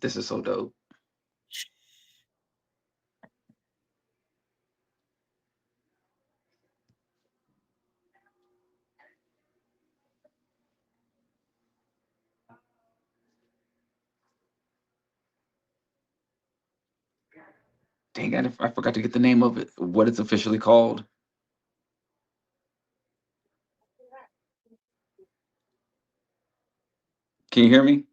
This is so dope. Dang, I forgot to get the name of it. What it's officially called. Can you hear me?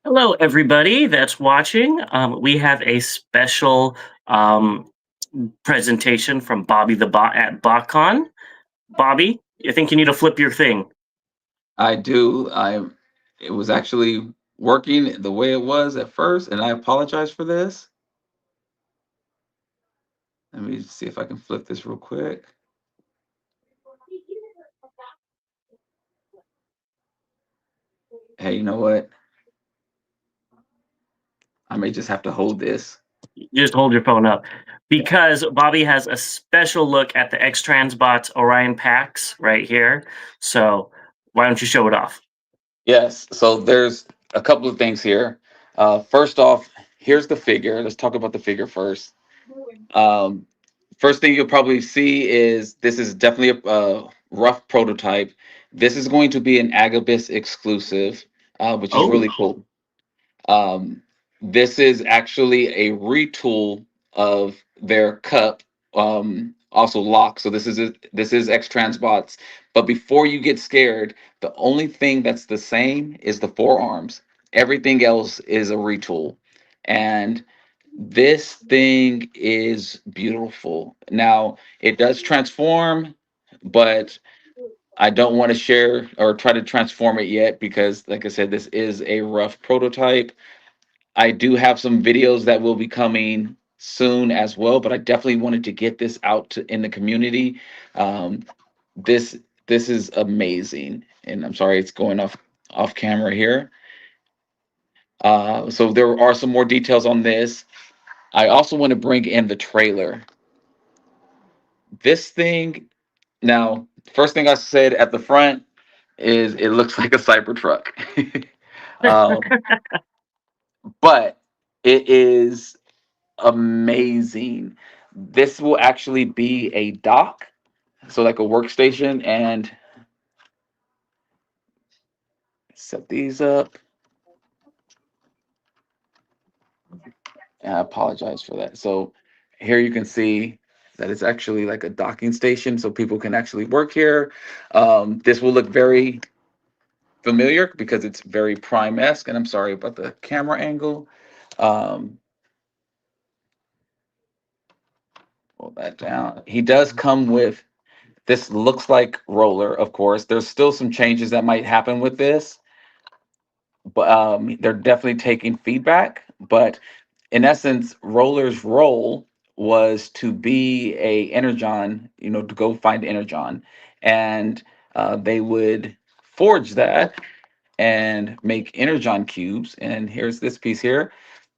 Hello, everybody that's watching. We have a special um, presentation from Bobby the Bot at Botcon. Bobby, I think you need to flip your thing. I do. It was actually working the way it was at first, and I apologize for this. Let me see if I can flip this real quick. Hey, you know what? I may just have to hold this. Just hold your phone up because Bobby has a special look at the X-Transbots Orion Pax right here. So why don't you show it off? Yes. So there's a couple of things here. First off, here's the figure. Let's talk about the figure first. Um, First thing you'll probably see is this is definitely a rough prototype. This is going to be an Agabus exclusive, which is Oh, really cool. Um, this is actually a retool of their cup, also lock. So this is X Transbots. But before you get scared, the only thing that's the same is the forearms. Everything else is a retool, and this thing is beautiful. Now it does transform, but I don't want to share or try to transform it yet because, like I said, this is a rough prototype. I do have some videos that will be coming soon as well, but I definitely wanted to get this out in the community. Um, this this is amazing, and I'm sorry it's going off camera here. So there are some more details on this. I also want to bring in the trailer. This thing now, first thing I said at the front is it looks like a Cybertruck, um, but it is amazing. This will actually be a dock, so like a workstation, and set these up. And I apologize for that. So here you can see that it's actually like a docking station, so people can actually work here. This will look very familiar because it's very Prime-esque, and I'm sorry about the camera angle. Um, Pull that down. He does come with this looks like roller, of course. There's still some changes that might happen with this, but they're definitely taking feedback. But in essence, Roller's role was to be a energon, to go find energon, and they would forge that and make energon cubes. And here's this piece here.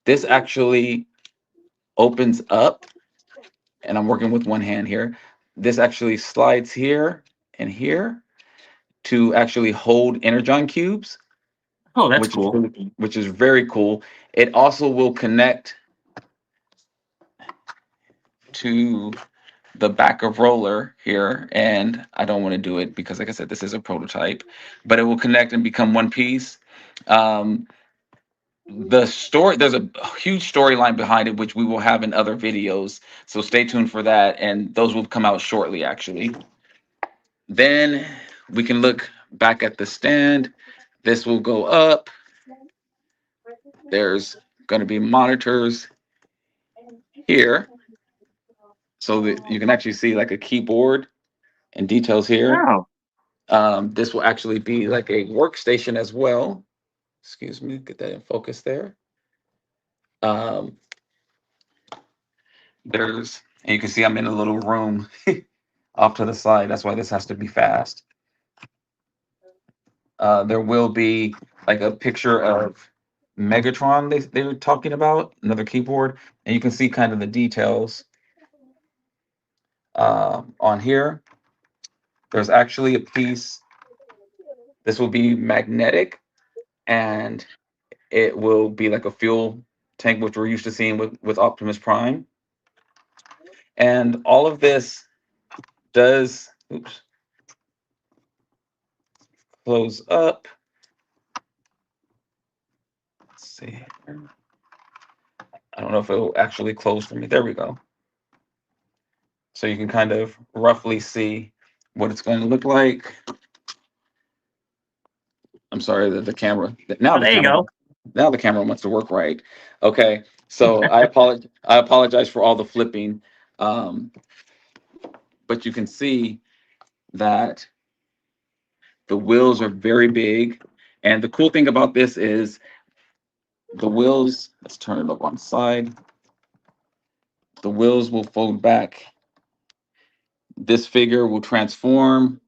This actually opens up, and I'm working with one hand here. This actually slides here and here to actually hold energon cubes, oh, that's cool. which is very cool. It also will connect to the back of roller here, and I don't want to do it because, like I said, this is a prototype, but it will connect and become one piece. Um, there's a huge storyline behind it, which we will have in other videos, so stay tuned for that, and those will come out shortly, actually. Then we can look back at the stand. This will go up. There's going to be monitors here, so that you can actually see like a keyboard and details here. Wow. This will actually be like a workstation as well. Excuse me, get that in focus there. Um, there's, and you can see I'm in a little room off to the side. That's why this has to be fast. There will be like a picture of Megatron they were talking about, another keyboard, and you can see kind of the details on here. There's actually a piece. This will be magnetic, and it will be like a fuel tank, which we're used to seeing with Optimus Prime. And all of this does, oops, close up. Let's see. I don't know if it'll actually close for me. There we go. So you can kind of roughly see what it's going to look like. I'm sorry that the camera Oh, there you go. now the camera wants to work right. Okay, so I apologize for all the flipping, um, but you can see that the wheels are very big, and the cool thing about this is the wheels. Let's turn it up on side. The wheels will fold back. This figure will transform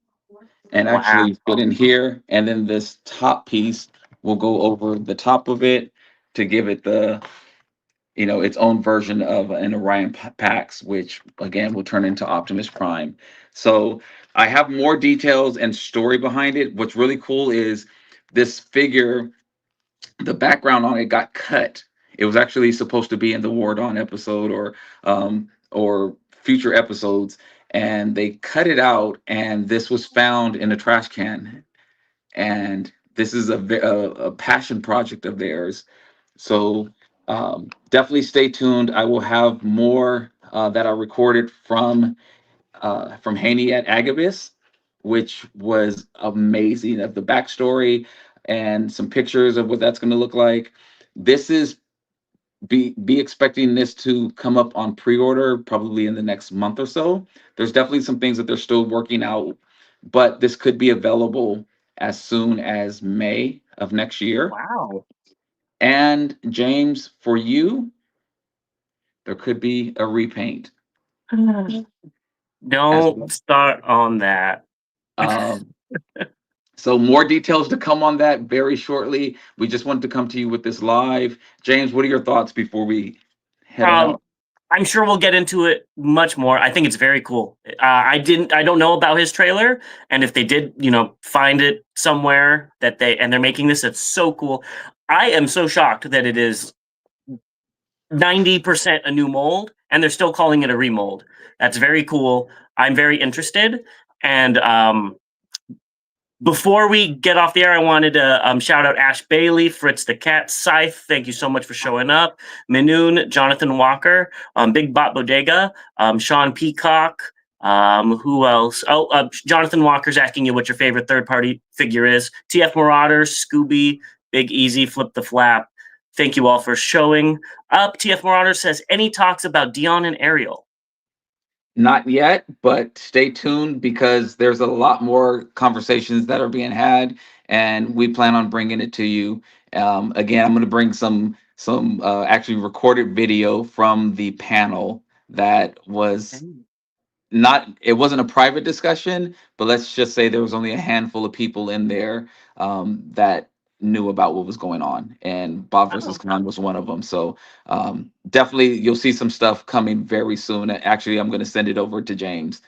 and Wow. actually fit in here, and then this top piece will go over the top of it to give it the its own version of an Orion Pax, which again will turn into Optimus Prime. So I have more details and story behind it. What's really cool is this figure, the background on it got cut. It was actually supposed to be in the War Dawn episode or future episodes, and they cut it out. And this was found in a trash can. And this is a passion project of theirs. So definitely stay tuned. I will have more that are recorded from Haney at Agabus, which was amazing of the backstory and some pictures of what that's going to look like. This is be expecting this to come up on pre-order probably in the next month or so. There's definitely some things that they're still working out, but this could be available as soon as May of next year. Wow. And James, for you, there could be a repaint as Don't well. start on that. Um, so more details to come on that very shortly. We just wanted to come to you with this live. James, what are your thoughts before we head on Um, out? I'm sure we'll get into it much more. I think it's very cool. I don't know about his trailer, and if they did, find it somewhere and they're making this, it's so cool. I am so shocked that it is 90% a new mold, and they're still calling it a remold. That's very cool. I'm very interested, and before we get off the air, I wanted to shout out Ash Bailey, Fritz the Cat, Scythe. Thank you so much for showing up. Minoon, Jonathan Walker, Big Bot Bodega, Sean Peacock. Who else? Oh, Jonathan Walker's asking you what your favorite third-party figure is. TF Marauders, Scooby, Big Easy, Flip the Flap. Thank you all for showing up. TF Marauders says, any talks about Dion and Ariel? Not yet, but stay tuned because there's a lot more conversations that are being had, and we plan on bringing it to you. Again, I'm going to bring some actually recorded video from the panel that was not it wasn't a private discussion, but let's just say there was only a handful of people in there that knew about what was going on, and Bob versus Khan was one of them. So definitely you'll see some stuff coming very soon. Actually, I'm going to send it over to James.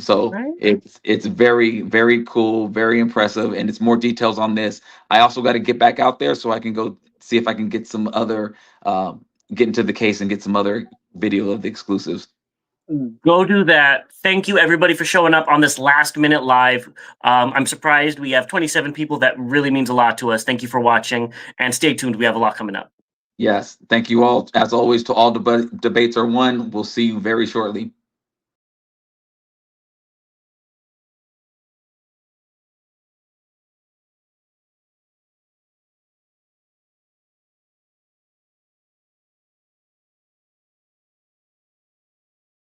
So Right. it's very, very cool, very impressive, and it's more details on this. I also got to get back out there so I can go see if I can get some other get into the case and get some other video of the exclusives. Go do that. Thank you, everybody, for showing up on this last minute live. I'm surprised we have 27 people. That really means a lot to us. Thank you for watching, and stay tuned. We have a lot coming up. Yes. Thank you all. As always, to all debates are won. We'll see you very shortly.